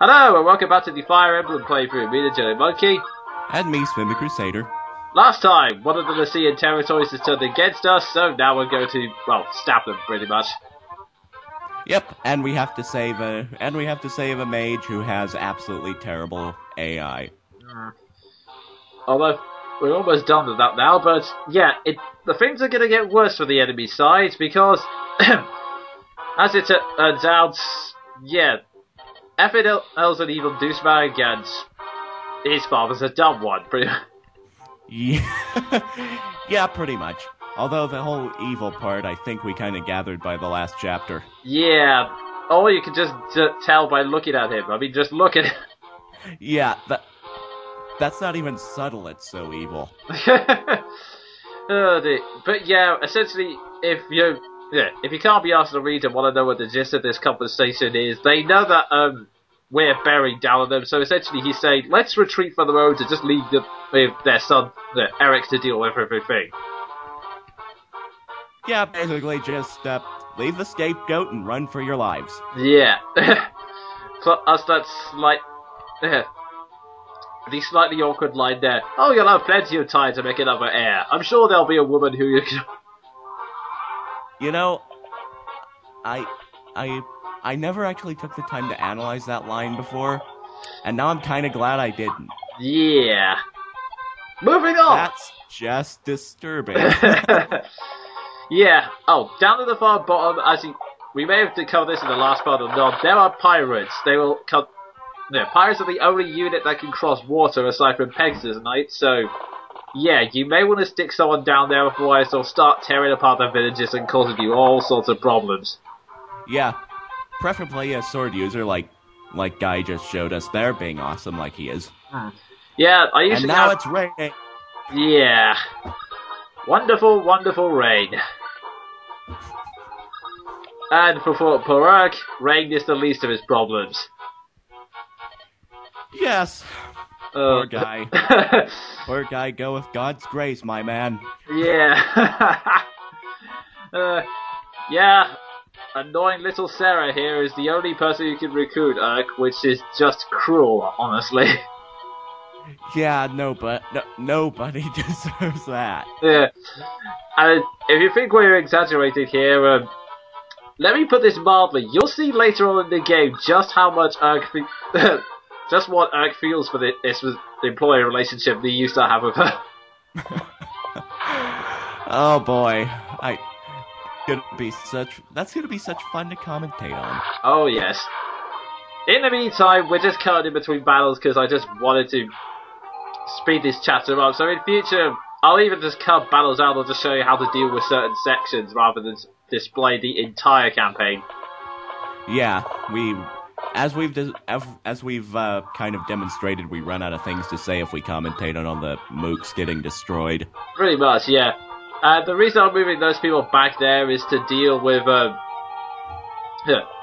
Hello, and welcome back to the Fire Emblem playthrough. Me, the Jonin Monkey. And me, Sven the Crusader. Last time, one of the Lycian territories has turned against us, so now we're going to, well, stab them, pretty much. Yep, and we have to save a mage who has absolutely terrible AI. Although, we're almost done with that now, but, yeah, the things are going to get worse for the enemy side, because, as it turns out, yeah, FNL's an evil douchebag, and his father's a dumb one, pretty much. Yeah, yeah, pretty much. Although the whole evil part, I think we kind of gathered by the last chapter. Yeah, or you can just tell by looking at him. I mean, just look at him. Yeah, that's not even subtle, it's so evil. Oh, dear. But yeah, essentially, if you can't be asked to read and want to know what the gist of this conversation is, they know that we're bearing down on them. So essentially, he's saying, "Let's retreat from the road and just leave with their son, Eric, to deal with everything." Yeah, basically just leave the scapegoat and run for your lives. Yeah. Plus that the slightly awkward line there. "Oh, you'll have plenty of time to make another heir. I'm sure there'll be a woman who you can..." You know, I never actually took the time to analyze that line before, and now I'm kind of glad I didn't. Yeah. Moving on! That's just disturbing. Yeah. Oh, down at the far bottom, we may have to cover this in the last part or not, there are pirates. They will come... pirates are the only unit that can cross water aside from Pegasus Knight, so... yeah, you may want to stick someone down there, otherwise they'll start tearing apart the villages and causing you all sorts of problems. Yeah. Preferably a sword user like Guy just showed us there, being awesome like he is. Yeah, I usually And now it's raining. Yeah. Wonderful, wonderful rain. And for Porak, rain is the least of his problems. Yes. Poor guy. Poor guy, go with God's grace, my man. Yeah. Yeah. Annoying little Sarah here is the only person who can recruit Urk, which is just cruel, honestly. Yeah, nobody deserves that. Yeah. And if you think we're exaggerating here, let me put this mildly. You'll see later on in the game just how much Urk just what Urk feels for the employee relationship they used to have with her. Oh boy, that's gonna be such fun to commentate on. Oh yes. In the meantime, we're just cutting in between battles because I just wanted to speed this chapter up. So in future, I'll even just cut battles out or just show you how to deal with certain sections rather than display the entire campaign. Yeah, as we've kind of demonstrated, we run out of things to say if we commentate on the mooks getting destroyed. Pretty much, yeah. The reason I'm moving those people back there is to deal with,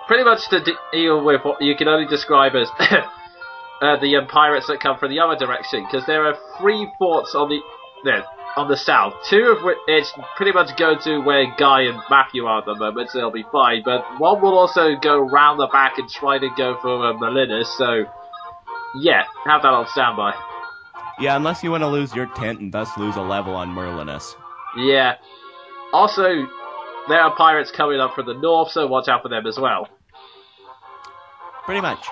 pretty much to deal with what you can only describe as the pirates that come from the other direction, because there are 3 forts on the south, 2 of which pretty much go to where Guy and Matthew are at the moment, so they'll be fine, but one will also go round the back and try to go for Melinus, so yeah, have that on standby. Yeah, unless you want to lose your tent and thus lose a level on Merlinus. Yeah. Also, there are pirates coming up from the north, so watch out for them as well. Pretty much.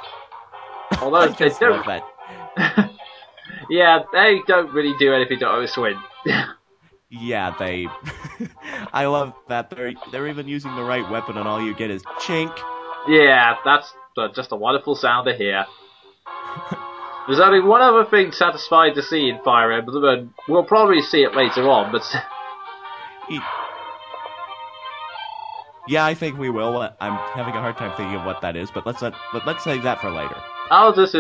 Although they don't... that. Yeah, they don't really do anything to Oswin. Yeah, they... I love that they're even using the right weapon and all you get is chink. Yeah, that's just a wonderful sound to hear. There's only one other thing satisfying to see in Fire Emblem, and we'll probably see it later on, but... Yeah, I think we will. I'm having a hard time thinking of what that is, but let's save that for later. I'll just...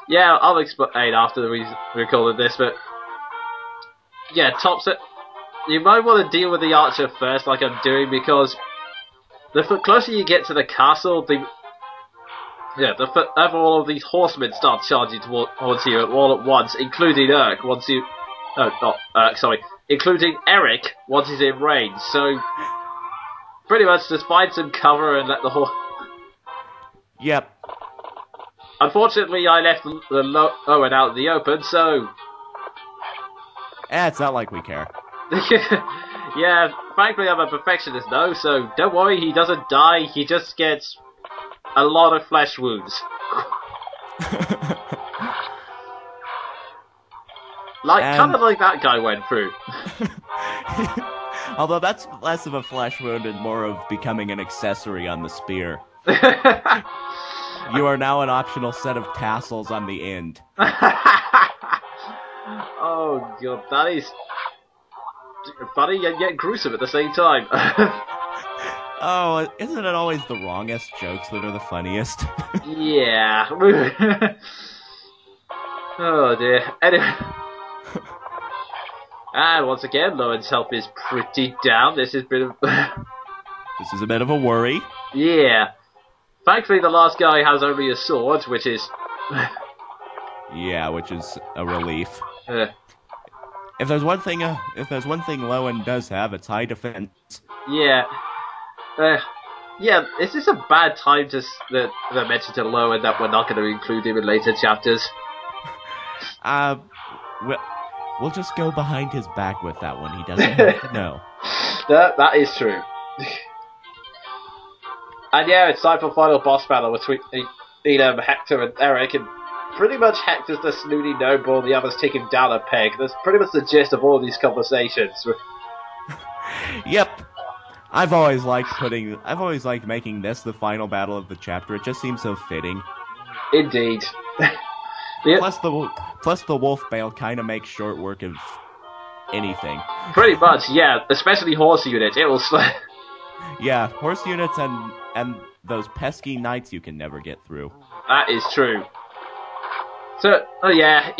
yeah, I'll explain after we recorded this, but... yeah, you might want to deal with the archer first, like I'm doing, because the closer you get to the castle, the further all of these horsemen start charging towards you all at once, including Urk, once you... oh, not Urk, sorry. Including Eric, once he's in range, so... pretty much just find some cover and let the horse... Yep. unfortunately, I left the Owen out in the open, so... It's not like we care. Yeah, frankly, I'm a perfectionist, though, so don't worry, he doesn't die, he just gets a lot of flesh wounds. Kind of like that guy went through. Although that's less of a flesh wound and more of becoming an accessory on the spear. You are now an optional set of tassels on the end. Oh god, that is funny and yet gruesome at the same time. Oh, isn't it always the wrongest jokes that are the funniest? Yeah. Oh dear. Anyway. And once again, Lowen's health is pretty down. This is a bit of... This is a bit of a worry. Yeah. Thankfully, the last guy has only a sword, which is... Yeah, which is a relief. If there's one thing Lowen does have, it's high defense. Yeah. Yeah, is this a bad time to mention to Lowen that we're not going to include him in later chapters? We'll just go behind his back with that one. He doesn't have to know. That is true. And yeah, it's time for final boss battle between Hector and Eric, and pretty much Hector's the snooty noble, the others take him down a peg. That's pretty much the gist of all these conversations. Yep. I've always liked making this the final battle of the chapter. It just seems so fitting. Indeed. Plus the wolf bale kind of makes short work of anything. Pretty much, yeah. Especially horse units. It will Yeah, horse units and those pesky knights you can never get through. That is true. So, yeah,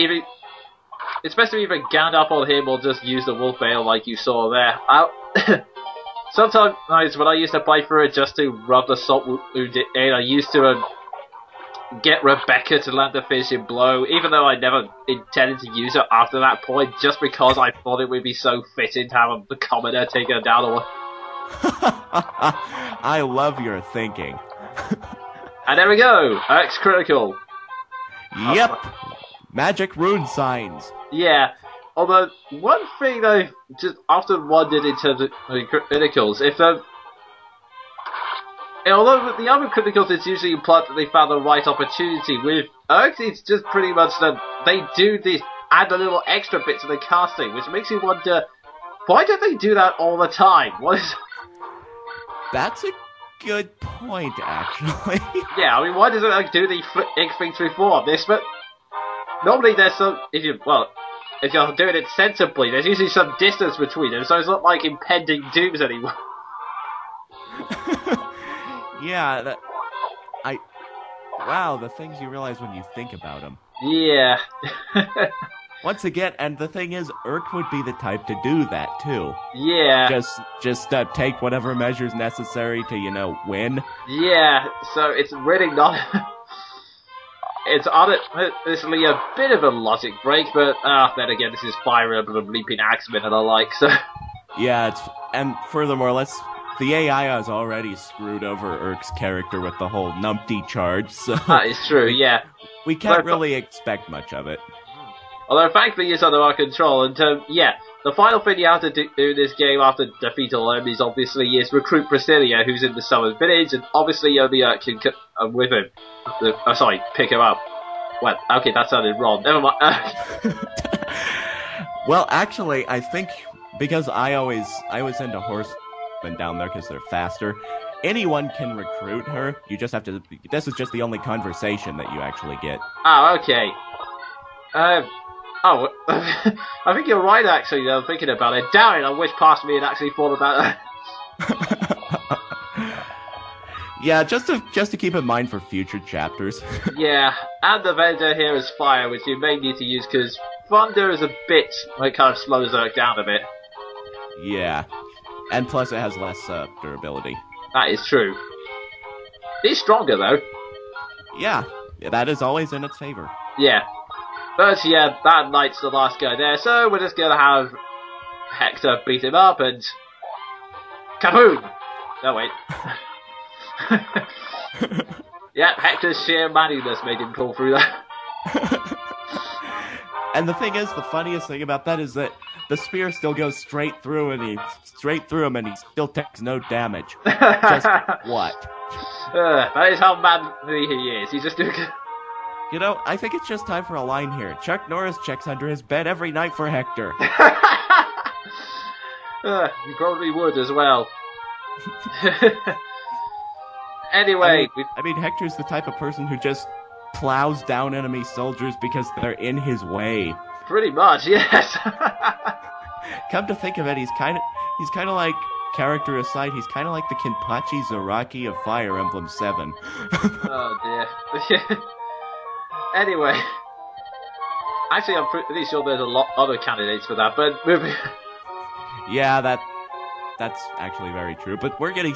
especially if Gandalf on him will just use the wolf bale like you saw there. Sometimes when I used to play through it just to rub the salt wound in, I used to get Rebecca to land the finishing blow, even though I never intended to use her after that point, just because I thought it would be so fitting to have the commoner take her down. I love your thinking. And there we go, X critical. Yep, magic rune signs. Yeah, although one thing I've just often wondered in terms of criticals, although the other criticals it's usually implied that they found the right opportunity, with Erx it's just pretty much that they do this, add a little extra bit to the casting, which makes you wonder, why don't they do that all the time? That's a good point, actually. Yeah, I mean, why does it do the egg thing through four of this? But normally there's some, if you're doing it sensibly, there's usually some distance between them, so it's not like impending dooms anymore. Yeah, wow, the things you realize when you think about them. Yeah. Once again, and the thing is, Urk would be the type to do that, too. Yeah. Just take whatever measures necessary to, win. Yeah, so it's really not... It's honestly a bit of a logic break, but then again, this is Fire Emblem, Leaping Axemen and the like, so... Yeah, and furthermore, the AI has already screwed over Urk's character with the whole numpty charge, so... That is true, yeah. We can't really expect much of it. Although, thankfully, it's under our control, and, yeah, the final thing you have to do in this game after defeat all enemies, obviously, is recruit Priscilla, who's in the Southern Village, and obviously only can with him. Pick her up. Well, okay, that sounded wrong. Never mind. Well, actually, I think, because I always send a horseman down there because they're faster, anyone can recruit her. You just have to... This is just the only conversation that you actually get. Oh, okay. I think you're right, actually, now thinking about it. Damn it, I wish past me had actually thought about that. Yeah, just to keep in mind for future chapters. Yeah, and the vendor here is fire, which you may need to use, because thunder is a bit... It kind of slows Zerk down a bit. Yeah, and plus it has less durability. That is true. He's stronger, though. Yeah, that is always in its favor. Yeah. But yeah, that knight's the last guy there, so we're just gonna have Hector beat him up and... Kaboom! No, wait. Yeah, Hector's sheer manliness made him pull through that. And the thing is, the funniest thing about that is that the spear still goes straight through him, and he still takes no damage. Just what? That is how manly he is. He's just doing. You know, I think it's just time for a line here. Chuck Norris checks under his bed every night for Hector. You probably would as well. Anyway, I mean, Hector's the type of person who just plows down enemy soldiers because they're in his way. Pretty much, yes. Come to think of it, he's kind of like, character aside, he's kind of like the Kenpachi Zaraki of Fire Emblem 7. Oh dear. Anyway, actually, I'm pretty sure there's a lot other candidates for that, but moving. Yeah, that's actually very true. But we're getting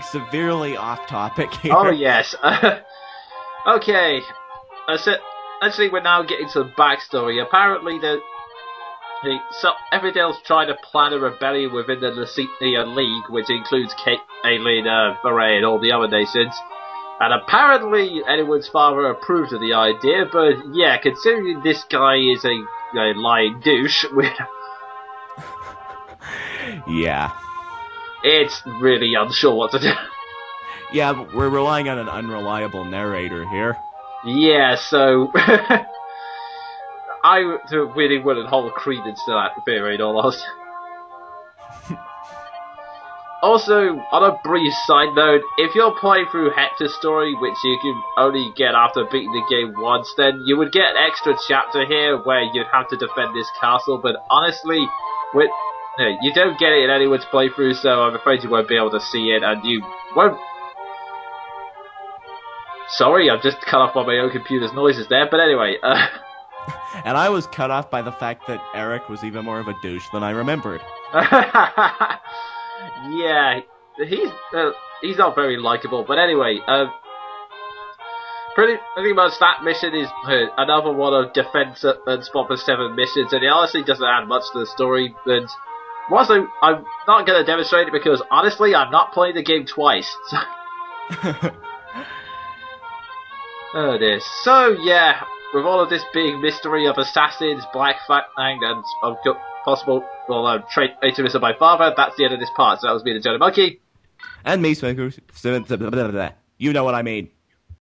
severely off topic here. Oh yes. Okay. Actually, we're now getting to the backstory. Apparently, Everdale's trying to plan a rebellion within the Lusitania League, which includes Caitlin, Foray, and all the other nations. And apparently, anyone's father approved of the idea, but yeah, considering this guy is a lying douche, yeah. It's really unsure what to do. Yeah, but we're relying on an unreliable narrator here. Yeah, so I really wouldn't hold credence to that theory, in all honesty. Also, on a brief side note, if you're playing through Hector's story, which you can only get after beating the game once, then you would get an extra chapter here where you'd have to defend this castle, but honestly, you don't get it in anyone's playthrough, so I'm afraid you won't be able to see it, and you won't... Sorry, I've just cut off by my own computer's noises there, but anyway, And I was cut off by the fact that Eric was even more of a douche than I remembered. Yeah, he's not very likable, but anyway, pretty much that mission is another one of Defense and Spot for 7 missions, and it honestly doesn't add much to the story, and also, I'm not going to demonstrate it because, honestly, I'm not playing the game twice. Oh dear. So, yeah, with all of this big mystery of assassins, Black Fang, and possible traitors of my father, that's the end of this part. So that was me, the Jonin Monkey. And me, Sven. You know what I mean.